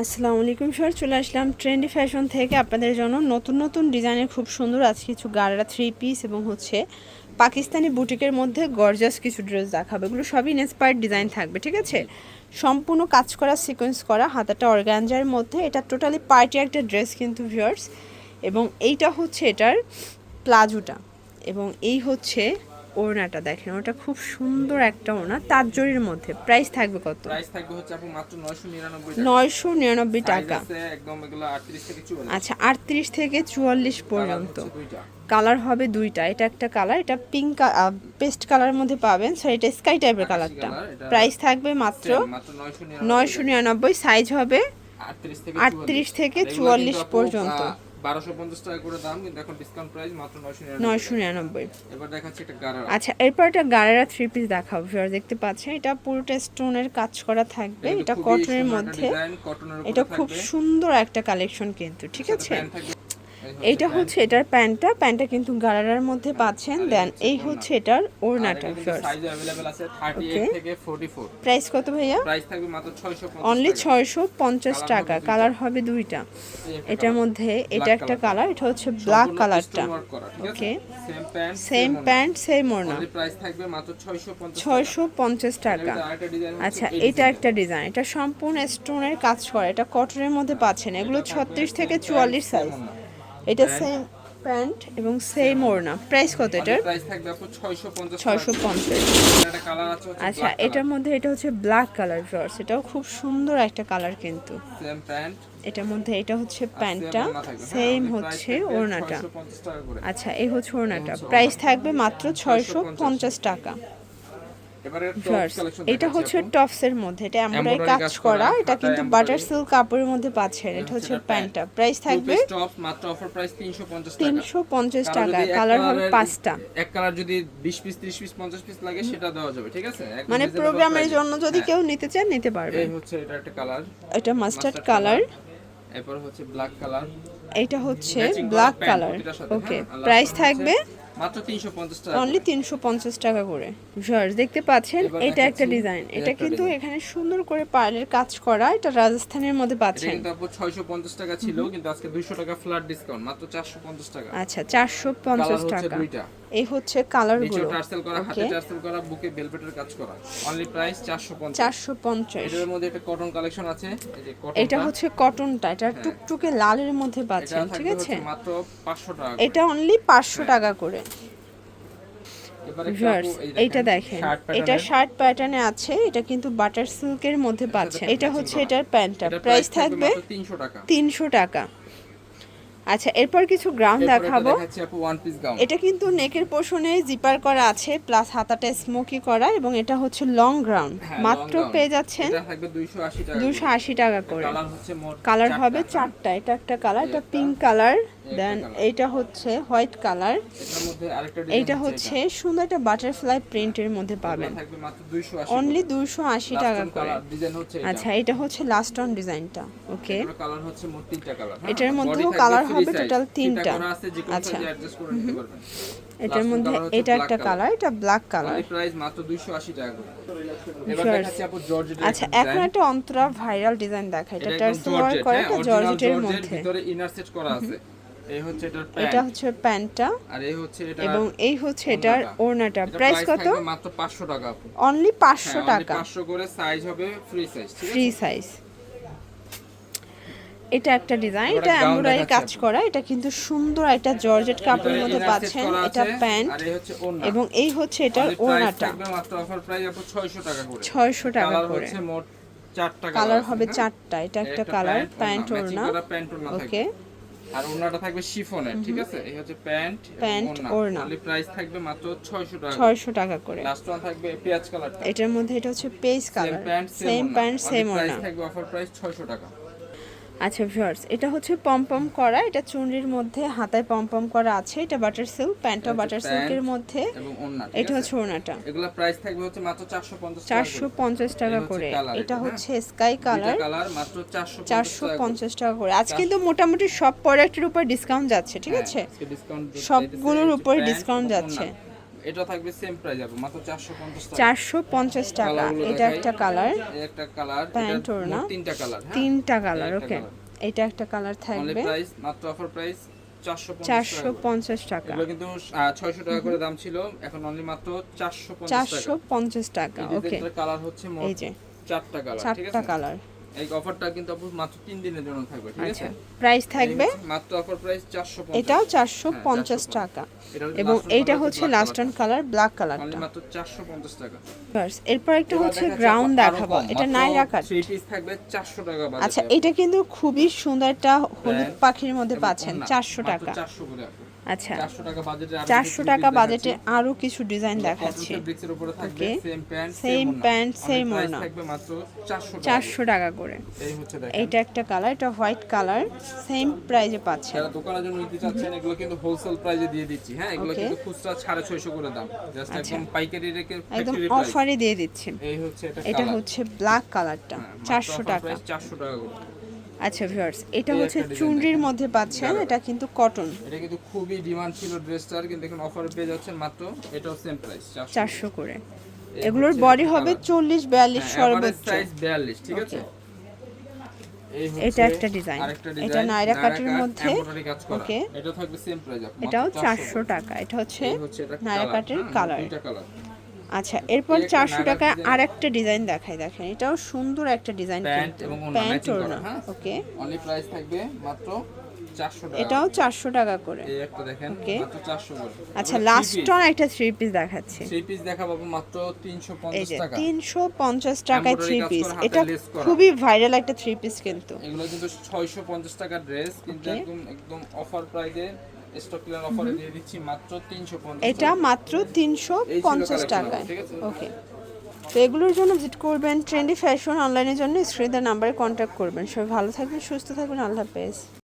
আসসালামু আলাইকুম স্যার, চলে আসলাম ট্রেন্ডি ফ্যাশন থেকে আপনাদের জন্য নতুন নতুন ডিজাইনের খুব সুন্দর আজকে কিছু গাড়া থ্রি পিস এবং পাকিস্তানি বুটিকের মধ্যে গর্জাস কিছু ড্রেস দেখাবে। এগুলো সবই ইন্সপায়ার্ড ডিজাইন থাকবে, ঠিক আছে? সম্পূর্ণ কাজ করা, সিকোয়েন্স করা, হাতাটা অর্গানজার মধ্যে। এটা টোটালি পার্টি একটা ড্রেস কিন্তু ভিউয়ার্স। এবং এইটা হচ্ছে এটার প্লাজোটা, এবং এই হচ্ছে ওড়নাটা। দেখেন ওটা খুব সুন্দর একটা ওড়না তাঁত জরির মধ্যে। প্রাইস থাকবে কত? প্রাইস থাকবে হচ্ছে আপু মাত্র 999 টাকা। 999 টাকা। একদম এগুলো 38 থেকে 44। আচ্ছা, 38 থেকে 44 পর্যন্ত। কালার হবে দুইটা। এটা একটা কালার, এটা পিঙ্ক পেস্ট কালারের মধ্যে পাবেন। সো এটা স্কাই টাইপের কালারটা। প্রাইস থাকবে মাত্র 999। সাইজ হবে 38 থেকে 44 পর্যন্ত। 1250 টাকা করে দাম, কিন্তু এখন ডিসকাউন্ট প্রাইস মাত্র 999। এবার দেখাচ্ছি একটা গারারা। আচ্ছা, এরপর একটা গারারা থ্রি পিস দেখাবো। ভিউয়ার দেখতে পাচ্ছেন এটা পুরোটা স্টোনের কাজ করা থাকবে। এটা কটনের মধ্যে। এটা খুব সুন্দর একটা কালেকশন কিন্তু, ঠিক আছে? এইটা হচ্ছে এটার প্যান্টটা কিন্তু গারারার মধ্যে পাচ্ছেন। দেন এই হচ্ছে এটার ওড়নাটা। সাইজ अवेलेबल আছে 38 থেকে 44। প্রাইস কত ভাইয়া? প্রাইস থাকবে মাত্র 650 অনলি 650 টাকা। কালার হবে দুইটা। এটার মধ্যে এটা একটা কালার, এটা হচ্ছে ব্ল্যাক কালারটা। ওকে, সেম প্যান্ট সেম ওড়না। প্রাইস থাকবে মাত্র 650 টাকা। আচ্ছা, এটা একটা ডিজাইন, এটা সম্পূর্ণ স্টোনের কাজ করা, এটা কটনের মধ্যে পাচ্ছেন। এগুলো 36 থেকে 44 সাইজ। এটা সেম প্যান্ট এবং সেম ওড়না। প্রাইস কত এটার? প্রাইস থাকবে আপু 650। 650। এটা কালার আছে। আচ্ছা, এটার মধ্যে এটা হচ্ছে ব্ল্যাক কালার ভিউয়ার্স। এটাও খুব সুন্দর একটা কালার কিন্তু। Same pant. এটার মধ্যে এটা হচ্ছে প্যান্টটা, সেম হচ্ছে ওড়নাটা। আচ্ছা, এই হচ্ছে ওড়নাটা। প্রাইস থাকবে মাত্র 650 টাকা। এটা হচ্ছে টপসের মধ্যে, এটা এমব্রয়ডারি কাজ করা। এটা কিন্তু বাটার সিল্ক কাপড়ের মধ্যে পাচ্ছেন। এটা হচ্ছে প্যান্টটা। প্রাইস থাকবে মাত্র অফার প্রাইস 350 টাকা। 350 টাকা। কালার হবে 5টা। এক কালার যদি 20 পিস 30 পিস 50 পিস লাগে সেটা দেওয়া যাবে, ঠিক আছে? মানে প্রোগ্রামের জন্য যদি কেউ নিতে চান নিতে পারবে। এই হচ্ছে এটা একটা কালার, এটা মাস্টার্ড কালার। এরপর হচ্ছে ব্ল্যাক কালার। এটা হচ্ছে ব্ল্যাক কালার। ওকে, প্রাইস থাকবে মাত্র 350 টাকা। অনলি 350 টাকা করে। ভিউয়ার্স দেখতে পাচ্ছেন এটা একটা ডিজাইন। এটা কিন্তু এখানে সুন্দর করে পার্লের কাজ করা। এটা রাজস্থানের মধ্যে পাচ্ছেন। এটা কিন্তু আপু 650 টাকা ছিল, কিন্তু আজকে 200 টাকা ফ্ল্যাট ডিসকাউন্ট, মাত্র 450 টাকা। আচ্ছা, 450 টাকা। এই হচ্ছে কালারগুলো। নিচে টার্সেল করা, হাতে টার্সেল করা, বুকে ভেলভেটের কাজ করা। Only price 450। 450। এটার মধ্যে একটা কটন কালেকশন আছে, এই যে কটন। এটা হচ্ছে কটনটা। এটা টুকটুকে লালের মধ্যে পাচ্ছেন, ঠিক আছে? মাত্র 500 টাকা। এটা অনলি 500 টাকা করে। এইটা দেখেন, এটা শার্ট প্যাটার্নে আছে। এটা কিন্তু বাটার সিল্কের মধ্যে পাচ্ছে। এটা হচ্ছে এটার প্যান্টটা। প্রাইস থাকবে 300 টাকা। আচ্ছা, এরপর কিছু গ্রাউন্ড দেখাবো। এটা কিন্তু নেকের পোর্শনে জিপার করা আছে, প্লাস হাতাটা স্মোকি করা, এবং এটা হচ্ছে লং গ্রাউন্ড। মাত্র পেয়ে যাচ্ছেন 280 টাকা করে। কালার হবে 4টা। এটা একটা কালার, এটা পিঙ্ক কালার। দেন এইটা হচ্ছে হোয়াইট কালার। এইটা হচ্ছে সুন্দর একটা বাটারফ্লাই প্রিন্টের মধ্যে পাবেন। অনলি 280 টাকা করে। আচ্ছা, এটা হচ্ছে লাস্ট অন ডিজাইনটা। ওকে, এটার মধ্যেও কালার হবে টোটাল 3টা। আচ্ছা, এটার মধ্যে এটা একটা কালার, এটা ব্ল্যাক কালার। প্রাইস মাত্র 280 টাকা করে। এবার দেখাচ্ছি আপু জর্জেটের। আচ্ছা, এখন একটা অন্তরা ভাইরাল ডিজাইন দেখাই। এটা টার্সেল ওয়ার্ক করা, এটা জর্জেটের মধ্যে। ভিতরে ইনার সেট করা আছে। এই হচ্ছে এটার প্যান্ট। এটা হচ্ছে প্যান্টটা, আর এই হচ্ছে এটা, এবং এই হচ্ছে এটার ওড়নাটা। প্রাইস কত? মাত্র 500 টাকা আপু। অনলি 500 টাকা। 500 করে। সাইজ হবে ফ্রি সাইজ, ঠিক আছে? Free size. এটা একটা ডিজাইন, এটা এমব্রয়ডারি কাজ করা। এটা কিন্তু সুন্দর একটা জর্জেট কাপড়ের মধ্যে পাচ্ছেন। এটা প্যান্ট, এবং এই হচ্ছে এটার ওড়নাটা। মাত্র অফার প্রাইস আপু 600 টাকা করে। 600 টাকা করে। মোট 4টা কালার হবে 4টা। এটা একটা কালার, প্যান্ট ওড়না। ওকে, আর ওড়নাটা থাকবে শিফনের, ঠিক আছে? এই হচ্ছে প্যান্ট ওড়না। প্রাইস থাকবে মাত্র 600 টাকা। 600 টাকা করে। লাস্ট ওয়ান থাকবে পেঁয়াজ কালারটা। এটার মধ্যে এটা হচ্ছে page colour, same pant same ওড়না। প্রাইস থাকবে অফার প্রাইস 600 টাকা। আচ্ছা ভিউয়ার্স, এটা হচ্ছে পমপম করা। এটা চুনরির মধ্যে হাতায় পমপম করা আছে। এটা বাটার সিল্ক, প্যান্টটা বাটার সিল্কের মধ্যে, এবং ওড়না। এটা হচ্ছে ওড়নাটা। এগুলা প্রাইস থাকবে হচ্ছে মাত্র 450 টাকা। 450 টাকা করে। এটা হচ্ছে স্কাই কালার, মাত্র 450 টাকা করে। আজ কিন্তু মোটামুটি সব প্রোডাক্টের উপর ডিসকাউন্ট যাচ্ছে, ঠিক আছে? সবগুলোর উপরে ডিসকাউন্ট যাচ্ছে। এটা থাকবে সেম প্রাইস যাবে মাত্র 450 টাকা। 450 টাকা। এটা একটা কালার, এই একটা কালার, প্যান্ট ওড়না, তিনটা কালার, হ্যাঁ তিনটা কালার। একটা ওকে, কালার। এটা একটা কালার অনলি থাকবে প্রাইস মাত্র অফার প্রাইস 450 টাকা। এগুলো কিন্তু 600 টাকা করে দাম ছিল, এখন অনলি মাত্র 450 টাকা। 450 টাকা। ওকে, এই কালার হচ্ছে মোট এই যে 4টা কালার, ঠিক চারটা আছে? কালার। এই অফারটা কিন্তু আপু মাত্র 3 দিনের জন্য থাকবে, ঠিক আছে? আচ্ছা, প্রাইস থাকবে এই হচ্ছে মাত্র অফার প্রাইস 450। এটাও 450 টাকা। এবং এইটা হচ্ছে লাস্ট অন কালার, ব্ল্যাক কালারটা। অনলি মাত্র 450 টাকা। বাস, এরপর একটা হচ্ছে গ্রাউন্ড দেখাবো, এটা নাইরা কাট। 3 পিস থাকবে 400 টাকা বাজেট। আচ্ছা, এটা কিন্তু খুবই সুন্দর একটা হলুদ পাখির মধ্যে পাচ্ছেন 400 টাকা। 400 করে আপু। আচ্ছা, 400 টাকা বাজেটে 400 টাকা বাজেটে আরো কিছু ডিজাইন দেখাচ্ছি। ফেব্রিক্সের উপরে থাকবে okay, same pant same pant same price ওড়না, থাকবে মাত্র 400 টাকা। 400 টাকা করে। এই হচ্ছে দেখেন, এইটা একটা কালার, এটা হোয়াইট কালার, সেম প্রাইজে পাচ্ছেন। যারা দোকানের জন্য নিতে চাচ্ছেন এগুলো কিন্তু হোলসেল প্রাইসে দিয়ে দিচ্ছি, হ্যাঁ এগুলো Okay. কিন্তু খুচরা 650 করে দাম, জাস্ট একদম পাইকারি রেখে একদম ফ্যাক্টরি প্রাইস। অফারে দিয়ে দিচ্ছি। এই হচ্ছে এটা হচ্ছে ব্ল্যাক কালারটা, 400 টাকা। 400 টাকা করে। আচ্ছা ভিউয়ার্স, এটা এই হচ্ছে একটা design চুনরির মধ্যে পাচ্ছেন, এটা কিন্তু কটন, এটা কিন্তু খুবই ডিমান্ড ছিল ড্রেসটার, কিন্তু এখন অফারে পেয়ে যাচ্ছেন মাত্র, এটাও সেম প্রাইস 400 করে। এগুলোর বডি হবে 40-42 সর্বোচ্চ। সাইজ 42, ঠিক আছে? এই হচ্ছে এটা একটা ডিজাইন, আরেকটা এটা ডিজাইন নাইরা কাটের মধ্যে। এমব্রয়ডারি কাজ করা। ওকে, এটা থাকবে সেম প্রাইস আপু, এটাও মাত্র 400 টাকা। এটা হচ্ছে এই হচ্ছে এটা নাইরা কাটের কালার। দুইটা কালার। আচ্ছা, এরপর এই একটা 400 নাইরা টাকা ডিজাইন। আরেকটা ডিজাইন দেখাই, দেখেন এটাও সুন্দর একটা ডিজাইন, প্যান্ট কিন্তু এবং ওড়না প্যান্ট ম্যাচিং করা, ওড়না। হ্যাঁ? ওকে, অনলি প্রাইস থাকবে মাত্র 400 টাকা। এটাও 400 টাকা করে। এই একটা দেখেন Okay. মাত্র 400 করে। আচ্ছা, লাস্ট অন একটা 3 পিস দেখাচ্ছি। 3 পিস দেখাবো মাত্র এই 350 যে টাকা। 350 টাকায় Embroidery 3 কাজ পিস, করা, হাতে এটা lace করা। খুবই ভাইরাল একটা 3 পিস কিন্তু। এগুলো কিন্তু 650 টাকা ড্রেস, কিন্তু Okay. একদম একদম অফার প্রাইসে স্টক ক্লিয়ার অফারে দিয়ে দিচ্ছি মাত্র 350 এটা মাত্র 350 টাকায়। ঠিক আছে? ওকে, তো এগুলোর জন্য ভিজিট করবেন ট্রেন্ডি ফ্যাশন অনলাইনের জন্য স্ক্রিনের নাম্বারে কন্ট্যাক্ট করবেন। সবাই ভালো থাকবেন, সুস্থ থাকবেন, আল্লাহ হাফেজ।